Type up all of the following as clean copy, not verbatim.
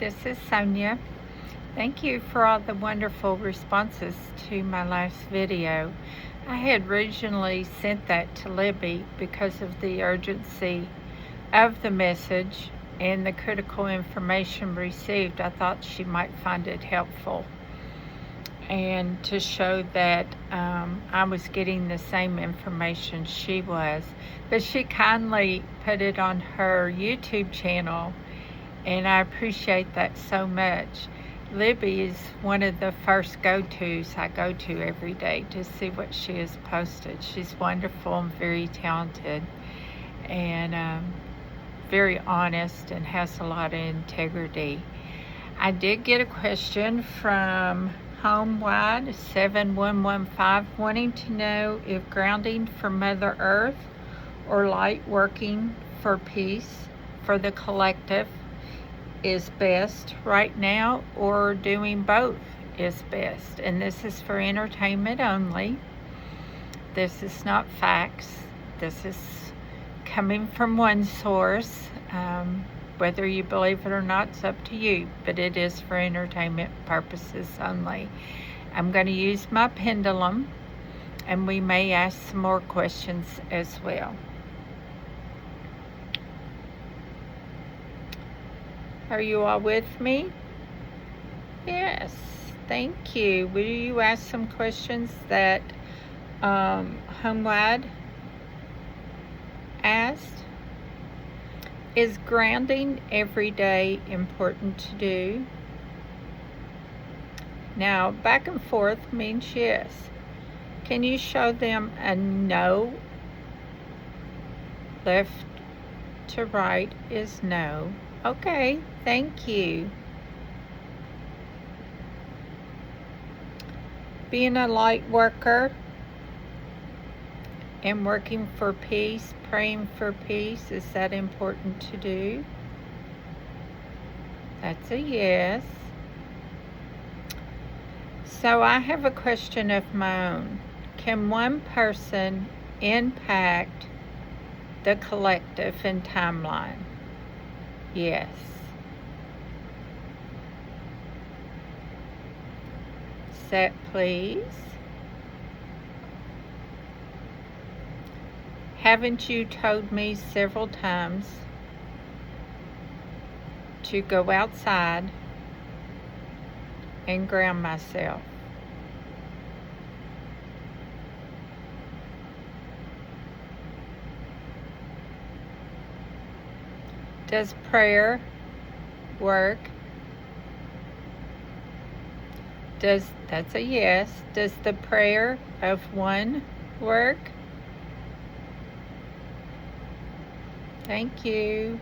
this is Sonia. Thank you for all the wonderful responses to my last video. I had originally sent that to Libby because of the urgency of the message and the critical information received. I thought she might find it helpful and to show that I was getting the same information she was. But she kindly put it on her YouTube channel, and I appreciate that so much. Libby is one of the first go-tos I go to every day to see what she has posted. She's wonderful and very talented and very honest and has a lot of integrity. I did get a question from Homewide 7115 wanting to know if grounding for Mother Earth or light working for peace for the collective is best right now, or doing both is best. And this is for entertainment only. This is not facts. This is coming from one source. Whether you believe it or not, it's up to you, but it is for entertainment purposes only. I'm going to use my pendulum, and we may ask some more questions as well. Are you all with me? Yes, thank you. Will you ask some questions that Homewide asked? Is grounding every day important to do? Now, back and forth means yes. Can you show them a no? Left to right is no. Okay, thank you. Being a light worker and working for peace, praying for peace, is that important to do? That's a yes. So I have a question of my own. Can one person impact the collective and timeline? Yes. Set, please. Haven't you told me several times to go outside and ground myself? Does prayer work? That's a yes. Does the prayer of one work? Thank you.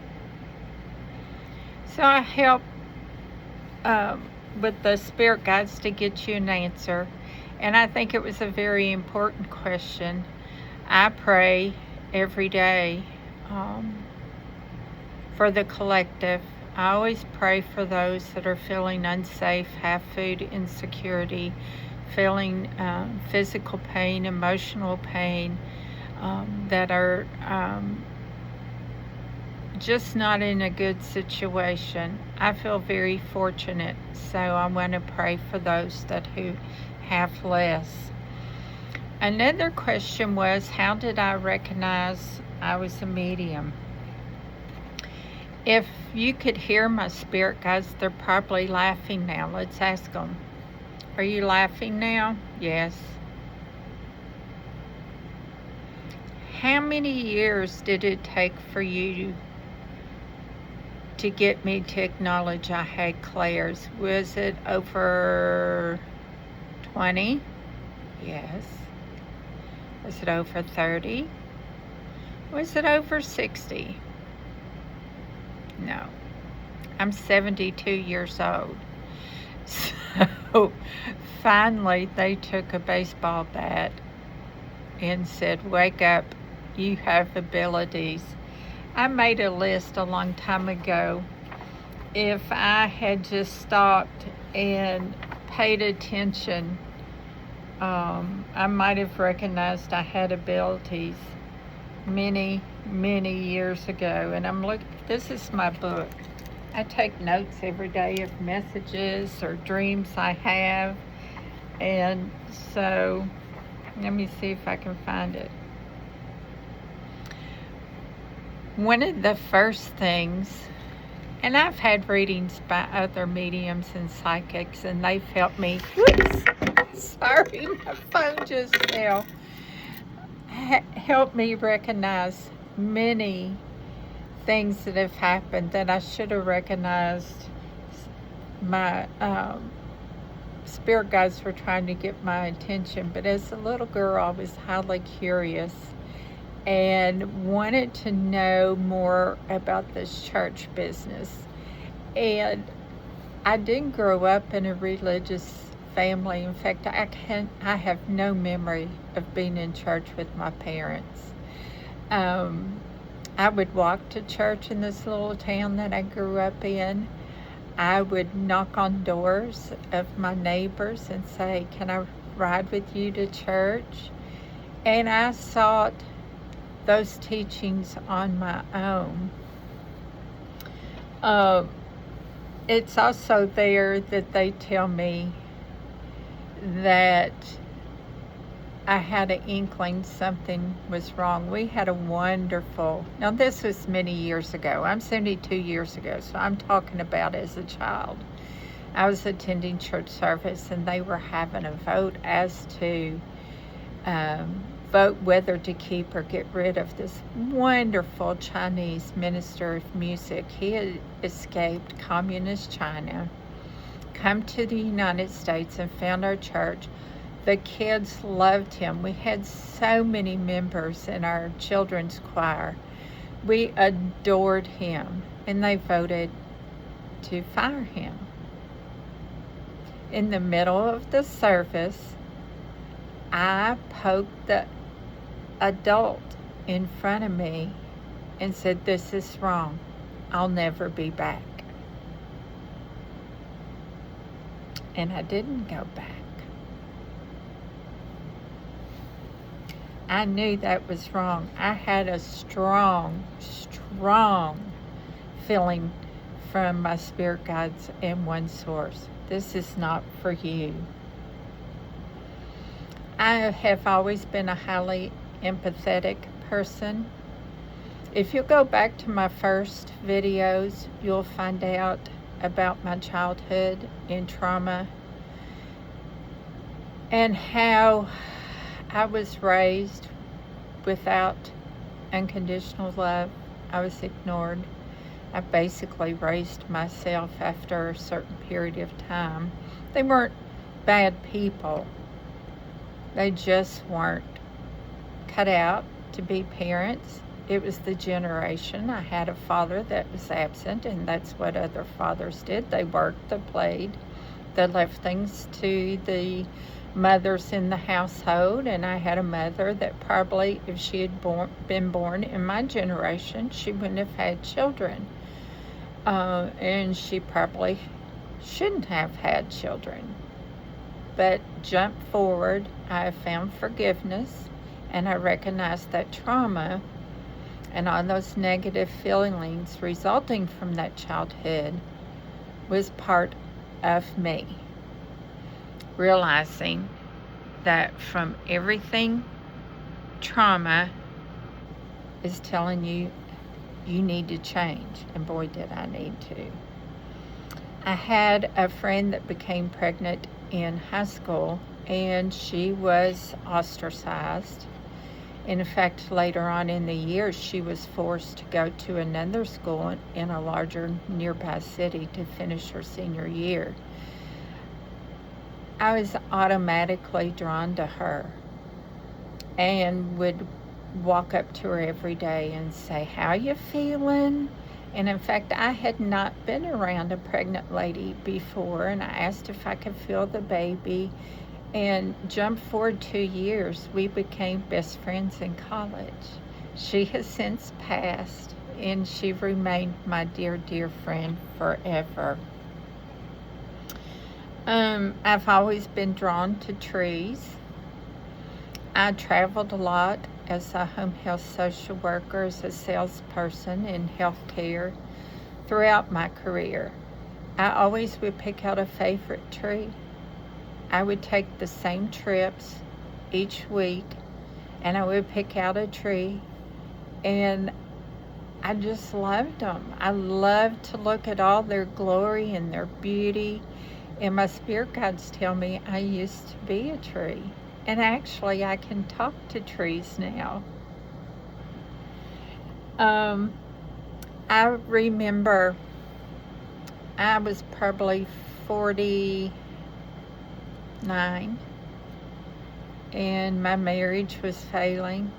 So I help with the spirit guides to get you an answer, and I think it was a very important question. I pray every day for the collective. I always pray for those that are feeling unsafe, have food insecurity, feeling physical pain, emotional pain, that are just not in a good situation. I feel very fortunate, so I want to pray for those who have less. Another question was, how did I recognize I was a medium? If you could hear my spirit guides, they're probably laughing now. Let's ask them. Are you laughing now? Yes. How many years did it take for you to get me to acknowledge I had clairs? Was it over 20? Yes. Was it over 30? Was it over 60? No. I'm 72 years old. So finally they took a baseball bat and said, wake up, you have abilities. I made a list a long time ago. If I had just stopped and paid attention, I might have recognized I had abilities many years ago. And I'm looking, this is my book. I take notes every day of messages or dreams I have. And so, let me see if I can find it. One of the first things, and I've had readings by other mediums and psychics, and they've helped me. Whoops, sorry, my phone just fell. Helped me recognize many things that have happened that I should have recognized. My spirit guides were trying to get my attention, but as a little girl, I was highly curious and wanted to know more about this church business. And I didn't grow up in a religious family. In fact, I have no memory of being in church with my parents. I would walk to church in this little town that I grew up in. I would knock on doors of my neighbors and say, "Can I ride with you to church?" And I sought those teachings on my own. It's also there that they tell me that I had an inkling something was wrong. We had a wonderful, now this was many years ago. I'm 72 years ago, so I'm talking about as a child. I was attending church service and they were having a vote as to vote whether to keep or get rid of this wonderful Chinese minister of music. He had escaped communist China, come to the United States and found our church. The kids loved him. We had so many members in our children's choir. We adored him, and they voted to fire him. In the middle of the service, I poked the adult in front of me and said, "This is wrong. I'll never be back." And I didn't go back. I knew that was wrong. I had a strong feeling from my spirit guides and one source. This is not for you. I have always been a highly empathetic person. If you go back to my first videos, you'll find out about my childhood and trauma and how I was raised without unconditional love. I was ignored. I basically raised myself after a certain period of time. They weren't bad people. They just weren't cut out to be parents. It was the generation. I had a father that was absent, and that's what other fathers did. They worked, they played, they left things to the mothers in the household, and I had a mother that probably, if she had been born in my generation, she wouldn't have had children. And she probably shouldn't have had children. But jump forward, I have found forgiveness, and I recognize that trauma and all those negative feelings resulting from that childhood was part of me. Realizing that from everything, trauma is telling you you need to change, and boy did I need to. I had a friend that became pregnant in high school, and she was ostracized. In fact, later on in the year, she was forced to go to another school in a larger nearby city to finish her senior year. I was automatically drawn to her and would walk up to her every day and say, "How you feeling?" And in fact, I had not been around a pregnant lady before, and I asked if I could feel the baby. And jump forward 2 years, we became best friends in college. She has since passed, and she remained my dear, dear friend forever. I've always been drawn to trees. I traveled a lot as a home health social worker, as a salesperson in healthcare, throughout my career, I always would pick out a favorite tree. I would take the same trips each week, and I would pick out a tree, and I just loved them. I loved to look at all their glory and their beauty. And my spirit guides tell me I used to be a tree. And actually, I can talk to trees now. I remember I was probably 49, and my marriage was failing.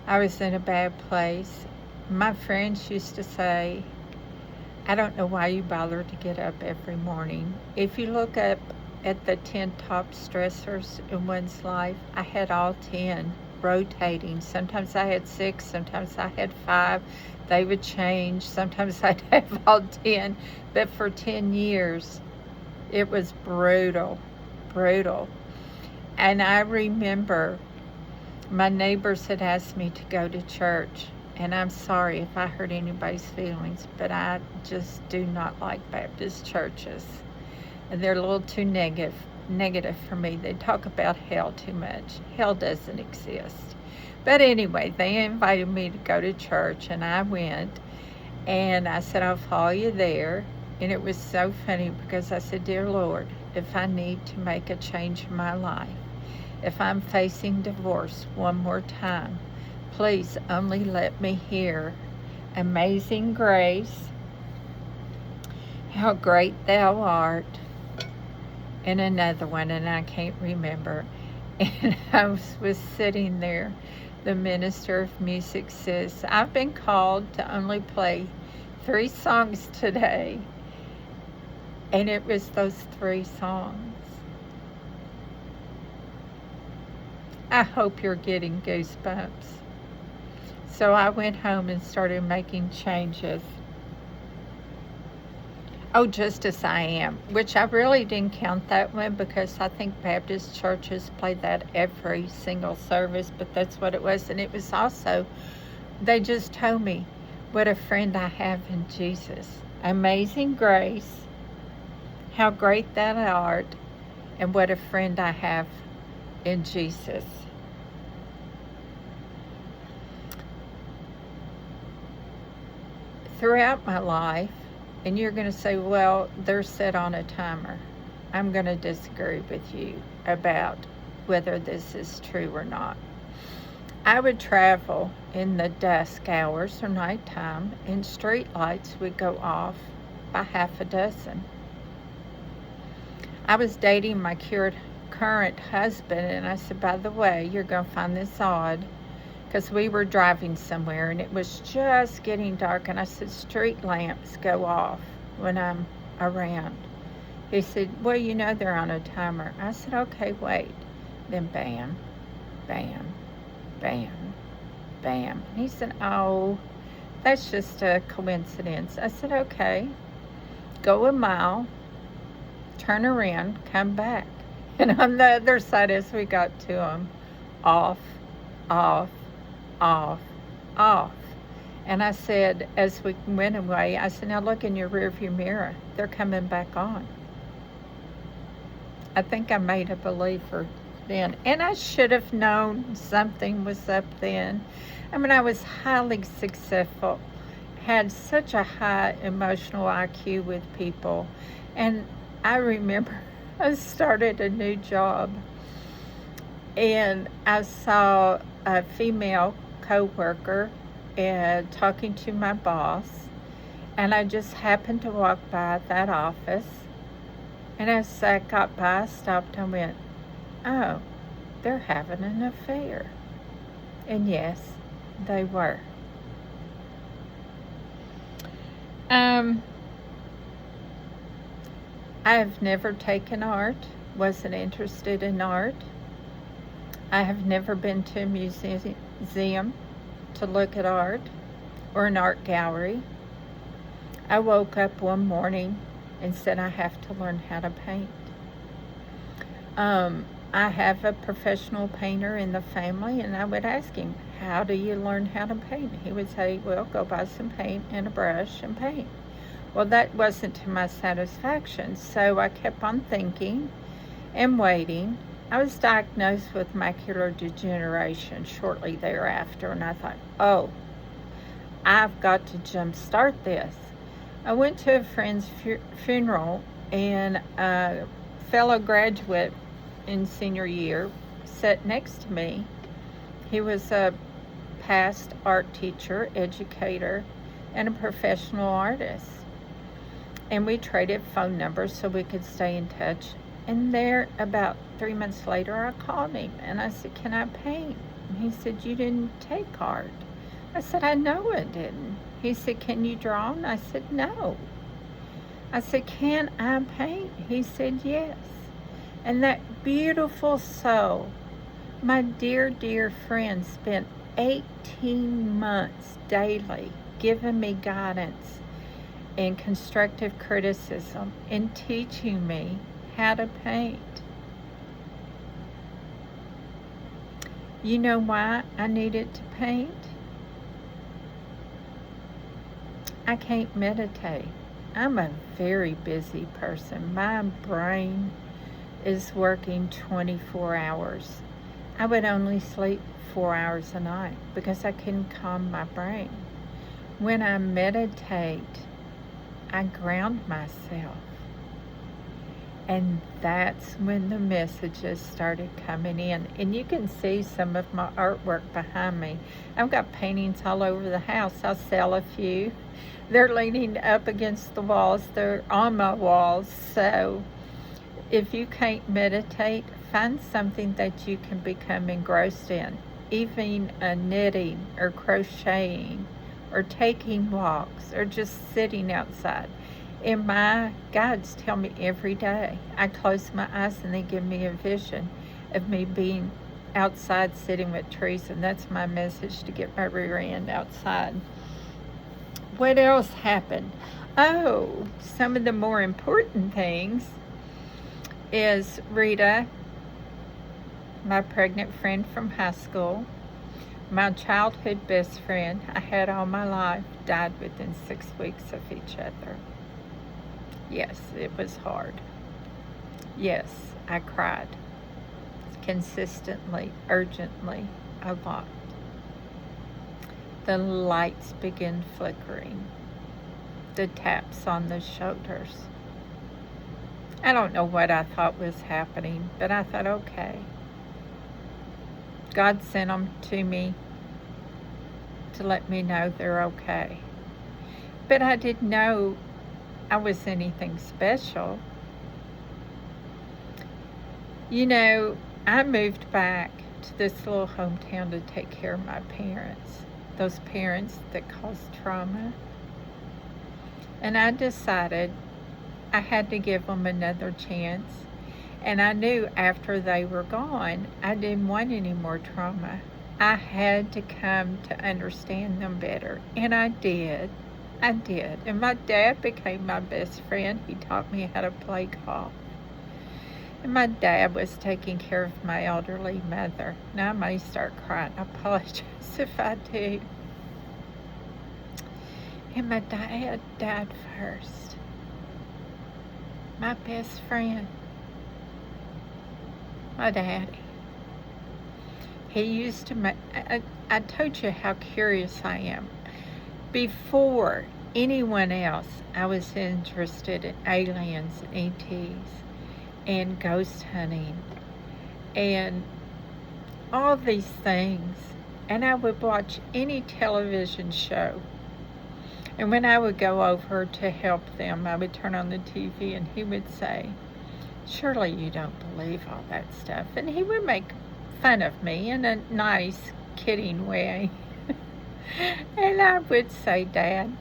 I was in a bad place. My friends used to say, I don't know why you bother to get up every morning. If you look up at the 10 top stressors in one's life, I had all 10 rotating. Sometimes I had 6, sometimes I had 5. They would change. Sometimes I'd have all 10. But for 10 years, it was brutal, brutal. And I remember my neighbors had asked me to go to church. And I'm sorry if I hurt anybody's feelings, but I just do not like Baptist churches. And they're a little too negative for me. They talk about hell too much. Hell doesn't exist. But anyway, they invited me to go to church, and I went. And I said, I'll follow you there. And it was so funny because I said, Dear Lord, if I need to make a change in my life, if I'm facing divorce one more time, please only let me hear Amazing Grace, How Great Thou Art, and another one, and I can't remember. And I was sitting there. The minister of music says, I've been called to only play 3 songs today. And it was those 3 songs. I hope you're getting goosebumps. So I went home and started making changes. Oh, Just As I Am, which I really didn't count that one because I think Baptist churches play that every single service, but that's what it was. And it was also, they just told me what a friend I have in Jesus. Amazing Grace, How Great Thou Art, and what a friend I have in Jesus. Throughout my life, and you're going to say, well, they're set on a timer. I'm going to disagree with you about whether this is true or not. I would travel in the dusk hours or nighttime, and street lights would go off by half a dozen. I was dating my current husband, and I said, by the way, you're going to find this odd, because we were driving somewhere and it was just getting dark, and I said, street lamps go off when I'm around. He said, well, you know they're on a timer. I said, okay, wait. Then bam, bam, bam, bam. And he said, oh, that's just a coincidence. I said, okay, go a mile, turn around, come back. And on the other side, as we got to him, off, off, off, off. And I said, as we went away, I said, now look in your rearview mirror. They're coming back on. I think I made a believer then. And I should have known something was up then. I mean, I was highly successful, had such a high emotional IQ with people. And I remember I started a new job, and I saw a female co-worker and talking to my boss, and I just happened to walk by that office, and as I got by, I stopped and went, oh, they're having an affair. And yes, they were. I have never taken art, wasn't interested in art. I have never been to a museum to look at art or an art gallery. I woke up one morning and said I have to learn how to paint. I have a professional painter in the family, and I would ask him, how do you learn how to paint? He would say, well, go buy some paint and a brush and paint. Well, that wasn't to my satisfaction, so I kept on thinking and waiting. I was diagnosed with macular degeneration shortly thereafter, and I thought, oh, I've got to jumpstart this. I went to a friend's funeral, and a fellow graduate in senior year sat next to me. He was a past art teacher, educator, and a professional artist. And we traded phone numbers so we could stay in touch. And there, about 3 months later, I called him and I said, can I paint? And he said, you didn't take art. I said, I know I didn't. He said, can you draw? And I said, no. I said, can I paint? He said, yes. And that beautiful soul, my dear, dear friend, spent 18 months daily giving me guidance and constructive criticism and teaching me how to paint. You know why I needed to paint? I can't meditate. I'm a very busy person. My brain is working 24 hours. I would only sleep 4 hours a night because I couldn't calm my brain. When I meditate, I ground myself. And that's when the messages started coming in. And you can see some of my artwork behind me. I've got paintings all over the house. I'll sell a few. They're leaning up against the walls. They're on my walls. So if you can't meditate, find something that you can become engrossed in. Even knitting or crocheting or taking walks or just sitting outside. And my guides tell me every day, I close my eyes and they give me a vision of me being outside sitting with trees, and that's my message to get my rear end outside. What else happened? Oh, some of the more important things is Rita, my pregnant friend from high school, my childhood best friend I had all my life, died within 6 weeks of each other. Yes, it was hard. Yes, I cried consistently, urgently, a lot. The lights began flickering. The taps on the shoulders. I don't know what I thought was happening, but I thought, okay. God sent them to me to let me know they're okay. But I didn't know I was anything special. You know, I moved back to this little hometown to take care of my parents. Those parents that caused trauma. And I decided I had to give them another chance. And I knew after they were gone, I didn't want any more trauma. I had to come to understand them better. And I did. I did. And my dad became my best friend. He taught me how to play golf. And my dad was taking care of my elderly mother. Now I may start crying. I apologize if I do. And my dad died first. My best friend. My daddy. He used to make, I told you how curious I am. Before anyone else, I was interested in aliens and ETs and ghost hunting and all these things. And I would watch any television show. And when I would go over to help them, I would turn on the TV and he would say, surely you don't believe all that stuff. And he would make fun of me in a nice, kidding way. And I would say, Dad,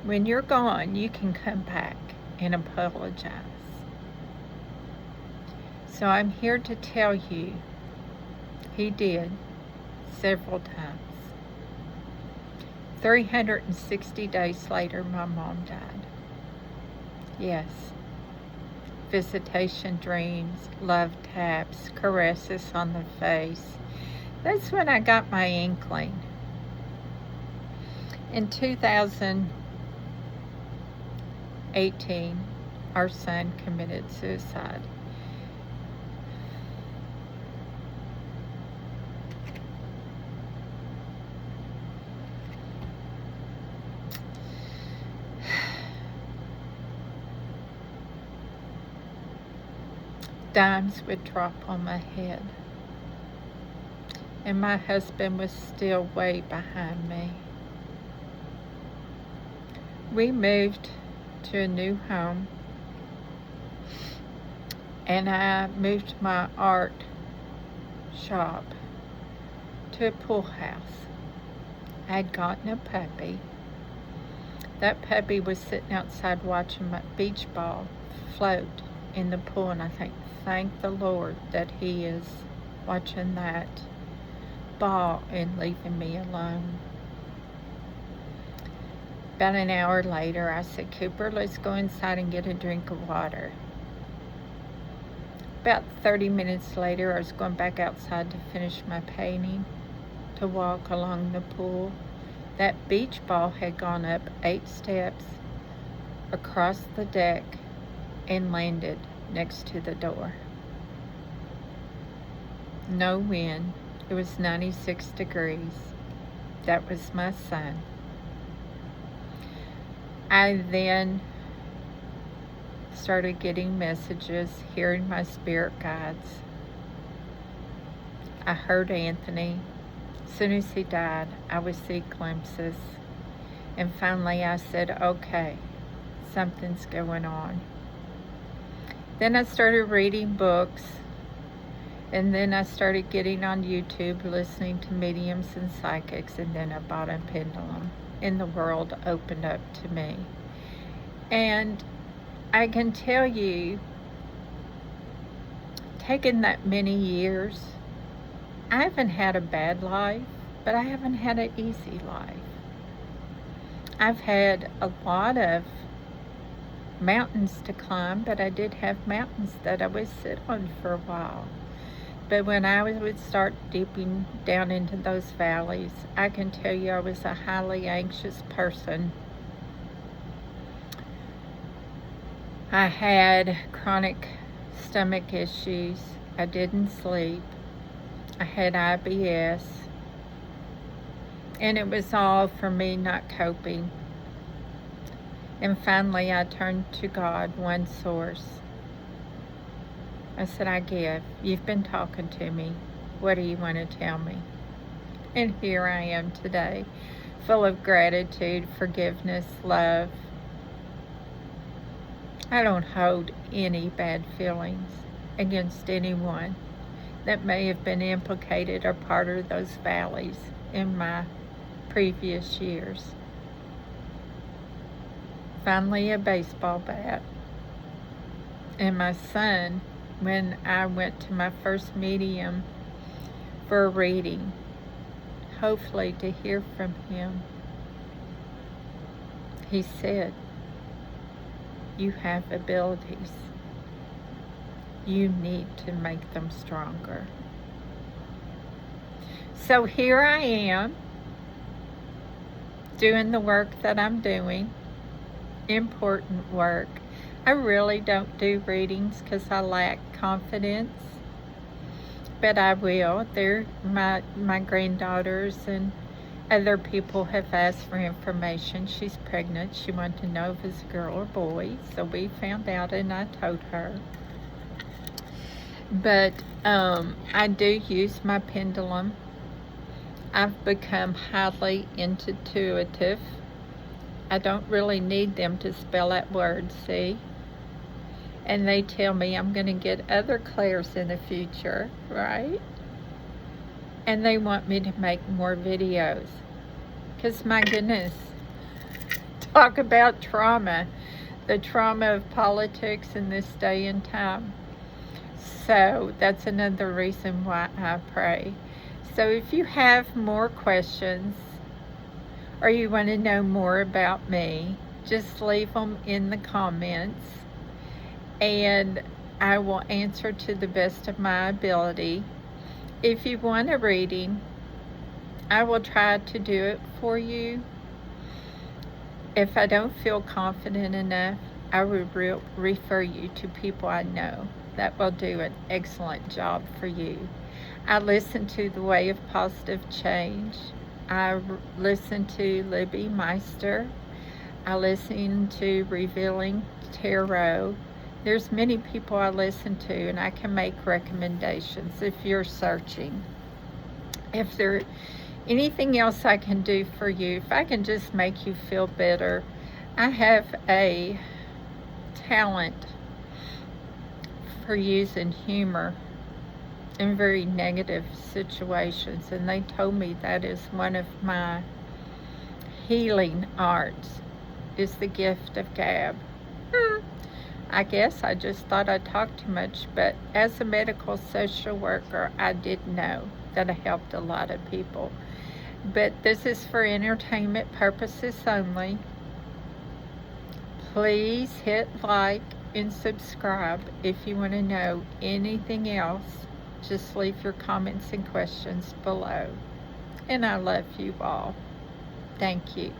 when you're gone, you can come back and apologize. So I'm here to tell you, he did several times. 360 days later, my mom died. Yes. Visitation dreams, love taps, caresses on the face, That's when I got my inkling. In 2018, our son committed suicide. Dimes would drop on my head, and my husband was still way behind me. We moved to a new home, and I moved my art shop to a pool house. I had gotten a puppy. That puppy was sitting outside watching my beach ball float in the pool, and I think, thank the Lord that he is watching that ball and leaving me alone. About an hour later, I said, Cooper, let's go inside and get a drink of water. About 30 minutes later, I was going back outside to finish my painting, to walk along the pool. That beach ball had gone up 8 steps across the deck and landed next to the door. No wind. It was 96 degrees. That was my son. I then started getting messages, hearing my spirit guides. I heard Anthony. As soon as he died, I would see glimpses. And finally I said, okay, something's going on. Then I started reading books, and then I started getting on YouTube, listening to mediums and psychics, and then I bought a pendulum, and the world opened up to me. And I can tell you, taking that many years, I haven't had a bad life, but I haven't had an easy life. I've had a lot of mountains to climb, but I did have mountains that I would sit on for a while. But when I would start dipping down into those valleys, I can tell you I was a highly anxious person. I had chronic stomach issues. I didn't sleep. I had IBS. And it was all for me not coping. And finally, I turned to God, one source. I said, I give. You've been talking to me. What do you want to tell me? And here I am today, full of gratitude, forgiveness, love. I don't hold any bad feelings against anyone that may have been implicated or part of those valleys in my previous years. Finally, a baseball bat. And my son, when I went to my first medium for a reading, hopefully to hear from him, he said, you have abilities. You need to make them stronger. So here I am, doing the work that I'm doing. Important work. I really don't do readings because I lack confidence, but I will. They're my granddaughters and other people have asked for information. She's pregnant. She wanted to know if it's a girl or boy, so we found out and I told her. But I do use my pendulum. I've become highly intuitive. I don't really need them to spell out words, see? And they tell me I'm going to get other clairs in the future, right? And they want me to make more videos. Because my goodness, talk about trauma. The trauma of politics in this day and time. So that's another reason why I pray. So if you have more questions, or you want to know more about me, just leave them in the comments and I will answer to the best of my ability. If you want a reading, I will try to do it for you. If I don't feel confident enough, I will refer you to people I know that will do an excellent job for you. I listen to The Way of Positive Change. I listen to Libby Meister. I listen to Revealing Tarot. There's many people I listen to, and I can make recommendations if you're searching. If there's anything else I can do for you, if I can just make you feel better, I have a talent for using humor in very negative situations, and they told me that is one of my healing arts, is the gift of gab. I guess I just thought I talked too much, but as a medical social worker, I did know that I helped a lot of people. But this is for entertainment purposes only. Please hit like and subscribe. If you want to know anything else, just leave your comments and questions below. And I love you all. Thank you.